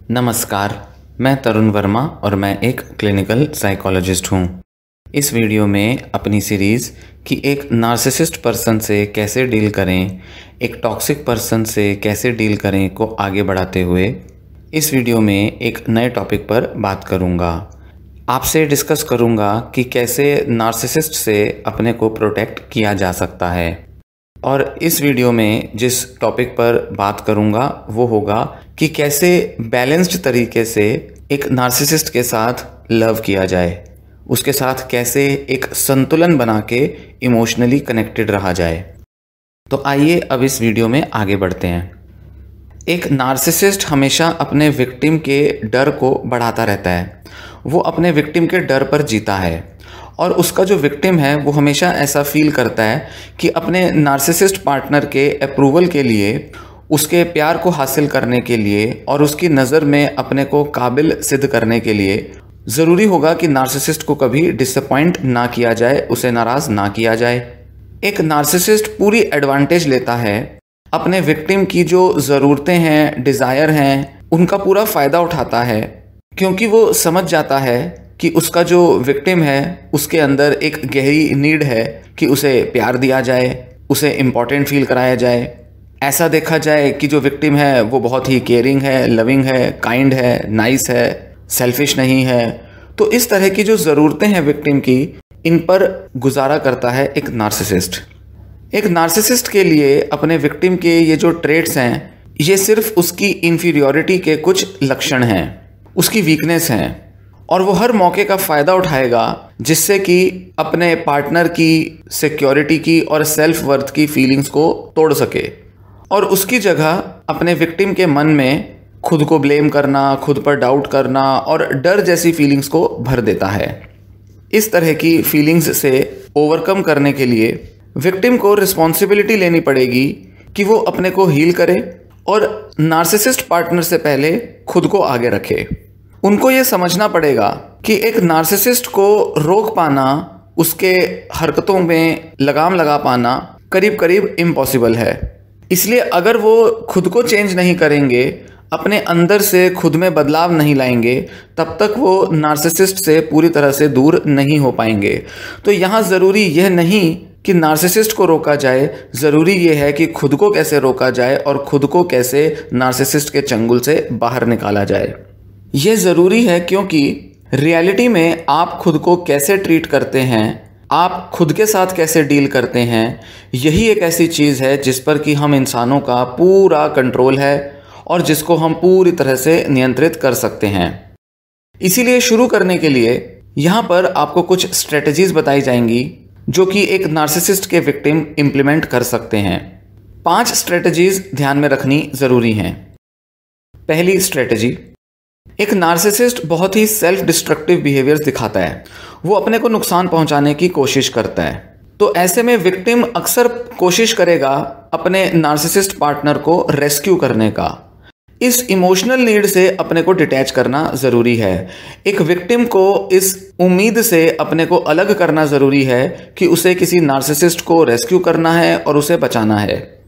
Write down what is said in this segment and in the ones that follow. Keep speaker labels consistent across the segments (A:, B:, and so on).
A: नमस्कार, मैं तरुण वर्मा और मैं एक क्लिनिकल साइकोलॉजिस्ट हूँ। इस वीडियो में अपनी सीरीज़ कि एक नार्सिसिस्ट पर्सन से कैसे डील करें, एक टॉक्सिक पर्सन से कैसे डील करें को आगे बढ़ाते हुए इस वीडियो में एक नए टॉपिक पर बात करूँगा। आपसे डिस्कस करूँगा कि कैसे नार्सिसिस्ट से अपने को प्रोटेक्ट किया जा सकता है। और इस वीडियो में जिस टॉपिक पर बात करूँगा वो होगा कि कैसे बैलेंस्ड तरीके से एक नार्सिसिस्ट के साथ लव किया जाए, उसके साथ कैसे एक संतुलन बना के इमोशनली कनेक्टेड रहा जाए। तो आइए अब इस वीडियो में आगे बढ़ते हैं। एक नार्सिसिस्ट हमेशा अपने विक्टिम के डर को बढ़ाता रहता है। वो अपने विक्टिम के डर पर जीता है और उसका जो विक्टिम है वो हमेशा ऐसा फील करता है कि अपने नार्सिसिस्ट पार्टनर के अप्रूवल के लिए, उसके प्यार को हासिल करने के लिए और उसकी नज़र में अपने को काबिल सिद्ध करने के लिए ज़रूरी होगा कि नार्सिसिस्ट को कभी डिसअपॉइंट ना किया जाए, उसे नाराज़ ना किया जाए। एक नार्सिसिस्ट पूरी एडवांटेज लेता है, अपने विक्टिम की जो ज़रूरतें हैं, डिज़ायर हैं, उनका पूरा फ़ायदा उठाता है, क्योंकि वो समझ जाता है कि उसका जो विक्टिम है उसके अंदर एक गहरी नीड है कि उसे प्यार दिया जाए, उसे इम्पॉर्टेंट फील कराया जाए। ऐसा देखा जाए कि जो विक्टिम है वो बहुत ही केयरिंग है, लविंग है, काइंड है, नाइस है, सेल्फिश नहीं है। तो इस तरह की जो ज़रूरतें हैं विक्टिम की, इन पर गुजारा करता है एक नार्सिसिस्ट। एक नार्सिसिस्ट के लिए अपने विक्टिम के ये जो ट्रेट्स हैं, ये सिर्फ उसकी इन्फीरियॉरिटी के कुछ लक्षण हैं, उसकी वीकनेस हैं, और वो हर मौके का फ़ायदा उठाएगा जिससे कि अपने पार्टनर की सिक्योरिटी की और सेल्फ वर्थ की फीलिंग्स को तोड़ सके और उसकी जगह अपने विक्टिम के मन में खुद को ब्लेम करना, खुद पर डाउट करना और डर जैसी फीलिंग्स को भर देता है। इस तरह की फीलिंग्स से ओवरकम करने के लिए विक्टिम को रिस्पॉन्सिबिलिटी लेनी पड़ेगी कि वो अपने को हील करे और नार्सिसिस्ट पार्टनर से पहले खुद को आगे रखे। उनको ये समझना पड़ेगा कि एक नार्सिसिस्ट को रोक पाना, उसके हरकतों में लगाम लगा पाना करीब करीब इम्पॉसिबल है। इसलिए अगर वो खुद को चेंज नहीं करेंगे, अपने अंदर से खुद में बदलाव नहीं लाएंगे, तब तक वो नार्सिसिस्ट से पूरी तरह से दूर नहीं हो पाएंगे। तो यहाँ ज़रूरी यह नहीं कि नार्सिसिस्ट को रोका जाए, ज़रूरी यह है कि खुद को कैसे रोका जाए और खुद को कैसे नार्सिसिस्ट के चंगुल से बाहर निकाला जाए। ये ज़रूरी है क्योंकि रियलिटी में आप खुद को कैसे ट्रीट करते हैं, आप खुद के साथ कैसे डील करते हैं, यही एक ऐसी चीज़ है जिस पर कि हम इंसानों का पूरा कंट्रोल है और जिसको हम पूरी तरह से नियंत्रित कर सकते हैं। इसीलिए शुरू करने के लिए यहाँ पर आपको कुछ स्ट्रेटजीज़ बताई जाएंगी जो कि एक नार्सिसिस्ट के विक्टिम इम्प्लीमेंट कर सकते हैं। 5 स्ट्रेटजीज़ ध्यान में रखनी ज़रूरी हैं। पहली स्ट्रेटजी, एक नार्सिसिस्ट बहुत ही सेल्फ डिस्ट्रक्टिव बिहेवियर्स दिखाता है। वो अपने को नुकसान पहुंचाने की कोशिश करता है। तो ऐसे में विक्टिम अक्सर कोशिश करेगा अपने नार्सिसिस्ट पार्टनर को रेस्क्यू करने का। इस इमोशनल नीड से अपने को डिटैच करना ज़रूरी है। एक विक्टिम को इस उम्मीद से अपने को अलग करना ज़रूरी है कि उसे किसी नार्सिसिस्ट को रेस्क्यू करना है और उसे बचाना है।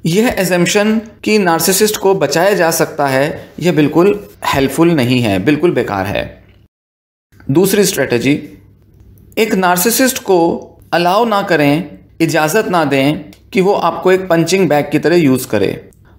A: यह एजम्पशन कि नार्सिसिस्ट को बचाया जा सकता है, यह बिल्कुल हेल्पफुल नहीं है, बिल्कुल बेकार है। दूसरी स्ट्रेटजी, एक नार्सिसिस्ट को अलाउ ना करें, इजाज़त ना दें कि वो आपको एक पंचिंग बैग की तरह यूज़ करे।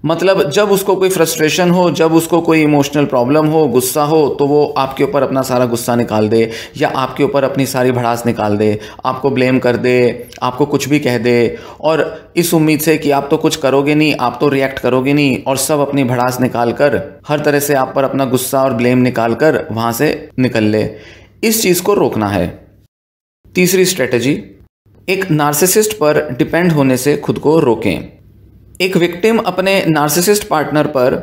A: मतलब जब उसको कोई फ्रस्ट्रेशन हो, जब उसको कोई इमोशनल प्रॉब्लम हो, गुस्सा हो, तो वो आपके ऊपर अपना सारा गुस्सा निकाल दे या आपके ऊपर अपनी सारी भड़ास निकाल दे, आपको ब्लेम कर दे, आपको कुछ भी कह दे और इस उम्मीद से कि आप तो कुछ करोगे नहीं, आप तो रिएक्ट करोगे नहीं, और सब अपनी भड़ास निकाल कर हर तरह से आप पर अपना गुस्सा और ब्लेम निकाल कर वहाँ से निकल ले। इस चीज़ को रोकना है। तीसरी स्ट्रेटजी, एक नार्सिसिस्ट पर डिपेंड होने से खुद को रोकें। एक विक्टिम अपने नार्सिसिस्ट पार्टनर पर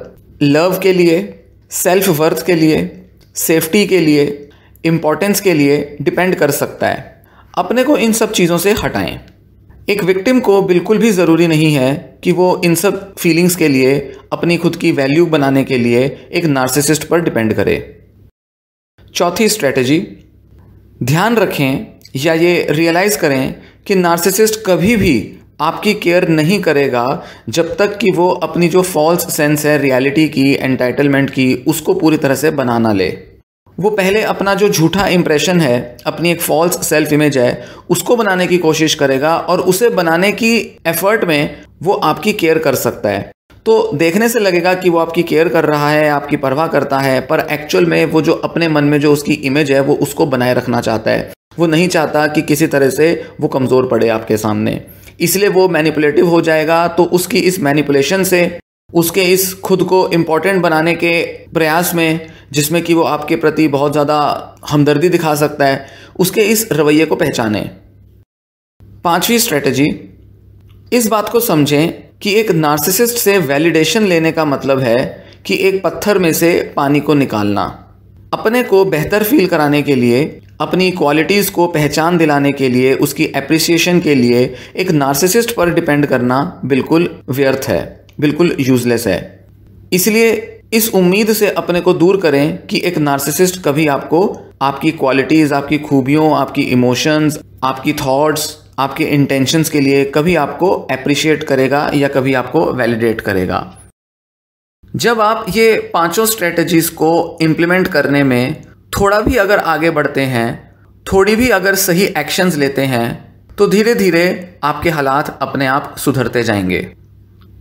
A: लव के लिए, सेल्फ वर्थ के लिए, सेफ्टी के लिए, इम्पोर्टेंस के लिए डिपेंड कर सकता है। अपने को इन सब चीज़ों से हटाएं। एक विक्टिम को बिल्कुल भी ज़रूरी नहीं है कि वो इन सब फीलिंग्स के लिए, अपनी खुद की वैल्यू बनाने के लिए एक नार्सिसिस्ट पर डिपेंड करे। चौथी स्ट्रेटजी, ध्यान रखें या ये रियलाइज़ करें कि नार्सिसिस्ट कभी भी आपकी केयर नहीं करेगा जब तक कि वो अपनी जो फॉल्स सेंस है रियलिटी की, एंटाइटलमेंट की, उसको पूरी तरह से बना ना ले। वो पहले अपना जो झूठा इंप्रेशन है, अपनी एक फॉल्स सेल्फ इमेज है, उसको बनाने की कोशिश करेगा और उसे बनाने की एफर्ट में वो आपकी केयर कर सकता है। तो देखने से लगेगा कि वो आपकी केयर कर रहा है, आपकी परवाह करता है, पर एक्चुअल में वो जो अपने मन में जो उसकी इमेज है वो उसको बनाए रखना चाहता है। वो नहीं चाहता कि किसी तरह से वो कमज़ोर पड़े आपके सामने, इसलिए वो मैनिपुलेटिव हो जाएगा। तो उसकी इस मैनिपुलेशन से, उसके इस खुद को इम्पोर्टेंट बनाने के प्रयास में, जिसमें कि वो आपके प्रति बहुत ज़्यादा हमदर्दी दिखा सकता है, उसके इस रवैये को पहचानें। 5वीं स्ट्रेटजी, इस बात को समझें कि एक नार्सिसिस्ट से वैलिडेशन लेने का मतलब है कि एक पत्थर में से पानी को निकालना। अपने को बेहतर फील कराने के लिए, अपनी क्वालिटीज़ को पहचान दिलाने के लिए, उसकी एप्रिसिएशन के लिए एक नार्सिसिस्ट पर डिपेंड करना बिल्कुल व्यर्थ है, बिल्कुल यूजलेस है। इसलिए इस उम्मीद से अपने को दूर करें कि एक नार्सिसिस्ट कभी आपको आपकी क्वालिटीज़, आपकी खूबियों, आपकी इमोशंस, आपकी थॉट्स, आपके इंटेंशंस के लिए कभी आपको अप्रिशिएट करेगा या कभी आपको वैलिडेट करेगा। जब आप ये 5 स्ट्रेटजीज़ को इम्प्लीमेंट करने में थोड़ा भी अगर आगे बढ़ते हैं, थोड़ी भी अगर सही एक्शंस लेते हैं, तो धीरे धीरे आपके हालात अपने आप सुधरते जाएंगे।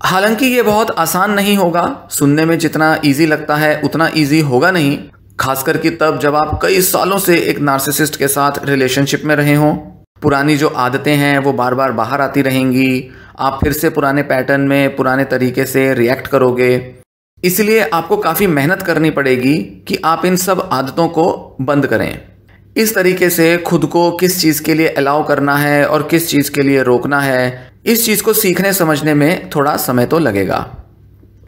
A: हालांकि ये बहुत आसान नहीं होगा, सुनने में जितना इजी लगता है उतना इजी होगा नहीं, खासकर कि तब जब आप कई सालों से एक नार्सिसिस्ट के साथ रिलेशनशिप में रहे हों। पुरानी जो आदतें हैं वो बार बार बाहर आती रहेंगी, आप फिर से पुराने पैटर्न में, पुराने तरीके से रिएक्ट करोगे। इसलिए आपको काफ़ी मेहनत करनी पड़ेगी कि आप इन सब आदतों को बंद करें। इस तरीके से खुद को किस चीज़ के लिए अलाउ करना है और किस चीज़ के लिए रोकना है, इस चीज़ को सीखने समझने में थोड़ा समय तो लगेगा।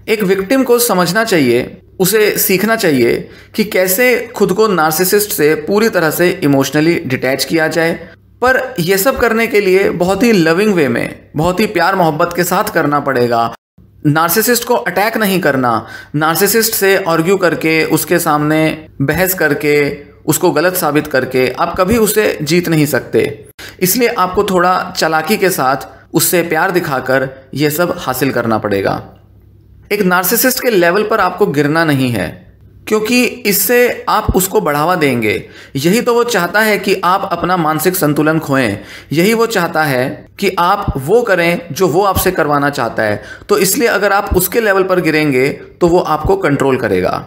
A: एक विक्टिम को समझना चाहिए, उसे सीखना चाहिए कि कैसे खुद को नार्सिसिस्ट से पूरी तरह से इमोशनली डिटैच किया जाए। पर यह सब करने के लिए बहुत ही लविंग वे में, बहुत ही प्यार मोहब्बत के साथ करना पड़ेगा। नार्सिसिस्ट को अटैक नहीं करना, नार्सिसिस्ट से आर्ग्यू करके, उसके सामने बहस करके, उसको गलत साबित करके आप कभी उसे जीत नहीं सकते। इसलिए आपको थोड़ा चालाकी के साथ उससे प्यार दिखाकर यह सब हासिल करना पड़ेगा। एक नार्सिसिस्ट के लेवल पर आपको गिरना नहीं है, क्योंकि इससे आप उसको बढ़ावा देंगे। यही तो वो चाहता है कि आप अपना मानसिक संतुलन खोएं, यही वो चाहता है कि आप वो करें जो वो आपसे करवाना चाहता है। तो इसलिए अगर आप उसके लेवल पर गिरेंगे तो वो आपको कंट्रोल करेगा।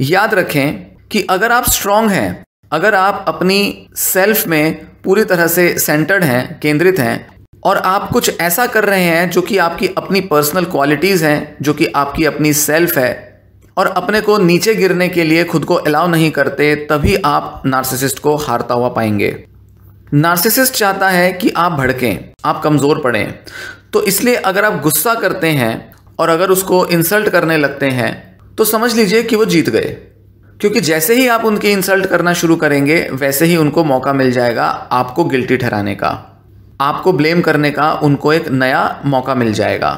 A: याद रखें कि अगर आप स्ट्रांग हैं, अगर आप अपनी सेल्फ में पूरी तरह से सेंटर्ड हैं, केंद्रित हैं, और आप कुछ ऐसा कर रहे हैं जो कि आपकी अपनी पर्सनल क्वालिटीज़ हैं, जो कि आपकी अपनी सेल्फ है, और अपने को नीचे गिरने के लिए खुद को अलाउ नहीं करते, तभी आप नार्सिसिस्ट को हारता हुआ पाएंगे। नार्सिसिस्ट चाहता है कि आप भड़कें, आप कमज़ोर पड़ें। तो इसलिए अगर आप गुस्सा करते हैं और अगर उसको इंसल्ट करने लगते हैं तो समझ लीजिए कि वो जीत गए, क्योंकि जैसे ही आप उनकी इंसल्ट करना शुरू करेंगे वैसे ही उनको मौका मिल जाएगा आपको गिल्टी ठहराने का, आपको ब्लेम करने का उनको एक नया मौका मिल जाएगा।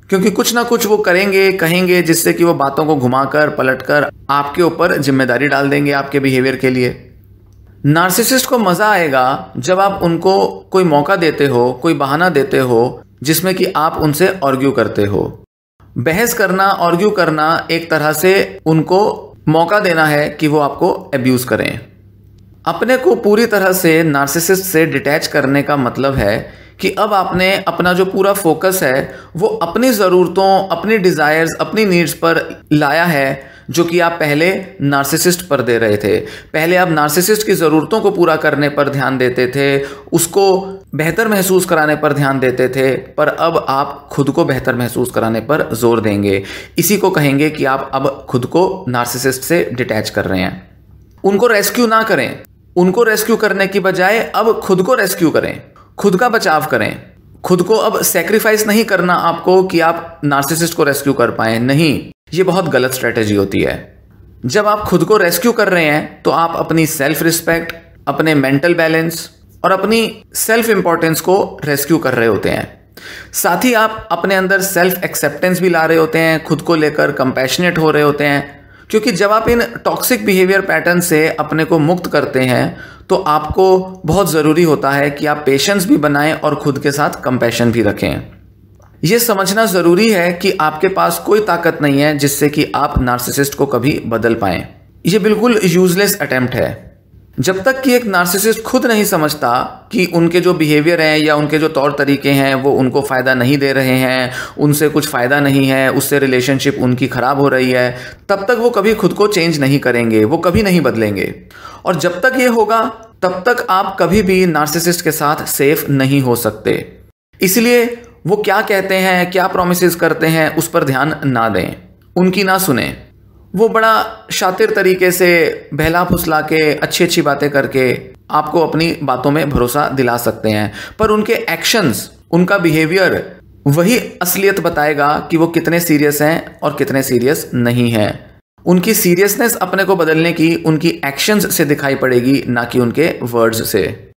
A: क्योंकि कुछ ना कुछ वो करेंगे, कहेंगे, जिससे कि वो बातों को घुमाकर पलटकर आपके ऊपर जिम्मेदारी डाल देंगे आपके बिहेवियर के लिए। नार्सिसिस्ट को मज़ा आएगा जब आप उनको कोई मौका देते हो, कोई बहाना देते हो जिसमें कि आप उनसे आर्ग्यू करते हो। बहस करना, आर्ग्यू करना एक तरह से उनको मौका देना है कि वो आपको अब्यूज़ करें। अपने को पूरी तरह से नार्सिसिस्ट से डिटैच करने का मतलब है कि अब आपने अपना जो पूरा फोकस है वो अपनी ज़रूरतों, अपनी डिज़ायर्स, अपनी नीड्स पर लाया है, जो कि आप पहले नार्सिसिस्ट पर दे रहे थे। पहले आप नार्सिसिस्ट की ज़रूरतों को पूरा करने पर ध्यान देते थे, उसको बेहतर महसूस कराने पर ध्यान देते थे, पर अब आप खुद को बेहतर महसूस कराने पर जोर देंगे। इसी को कहेंगे कि आप अब खुद को नार्सिसिस्ट से डिटैच कर रहे हैं। उनको रेस्क्यू ना करें, उनको रेस्क्यू करने की बजाय अब खुद को रेस्क्यू करें, खुद का बचाव करें। खुद को अब सैक्रिफाइस नहीं करना आपको कि आप नार्सिसिस्ट को रेस्क्यू कर पाएं, नहीं, ये बहुत गलत स्ट्रेटेजी होती है। जब आप खुद को रेस्क्यू कर रहे हैं तो आप अपनी सेल्फ रिस्पेक्ट, अपने मेंटल बैलेंस और अपनी सेल्फ इंपॉर्टेंस को रेस्क्यू कर रहे होते हैं। साथ ही आप अपने अंदर सेल्फ एक्सेप्टेंस भी ला रहे होते हैं, खुद को लेकर कंपैशनेट हो रहे होते हैं। क्योंकि जब आप इन टॉक्सिक बिहेवियर पैटर्न से अपने को मुक्त करते हैं तो आपको बहुत ज़रूरी होता है कि आप पेशेंस भी बनाएं और खुद के साथ कंपैशन भी रखें। यह समझना ज़रूरी है कि आपके पास कोई ताकत नहीं है जिससे कि आप नार्सिसिस्ट को कभी बदल पाएं। यह बिल्कुल यूजलेस अटेम्प्ट है। जब तक कि एक नार्सिसिस्ट खुद नहीं समझता कि उनके जो बिहेवियर हैं या उनके जो तौर तरीके हैं वो उनको फ़ायदा नहीं दे रहे हैं, उनसे कुछ फ़ायदा नहीं है, उससे रिलेशनशिप उनकी ख़राब हो रही है, तब तक वो कभी खुद को चेंज नहीं करेंगे, वो कभी नहीं बदलेंगे। और जब तक ये होगा तब तक आप कभी भी नार्सिसिस्ट के साथ सेफ नहीं हो सकते। इसलिए वो क्या कहते हैं, क्या प्रॉमिसेस करते हैं, उस पर ध्यान ना दें, उनकी ना सुने। वो बड़ा शातिर तरीके से बहला फुसला के अच्छी अच्छी बातें करके आपको अपनी बातों में भरोसा दिला सकते हैं, पर उनके एक्शंस, उनका बिहेवियर वही असलियत बताएगा कि वो कितने सीरियस हैं और कितने सीरियस नहीं हैं। उनकी सीरियसनेस अपने को बदलने की उनकी एक्शंस से दिखाई पड़ेगी, ना कि उनके वर्ड्स से।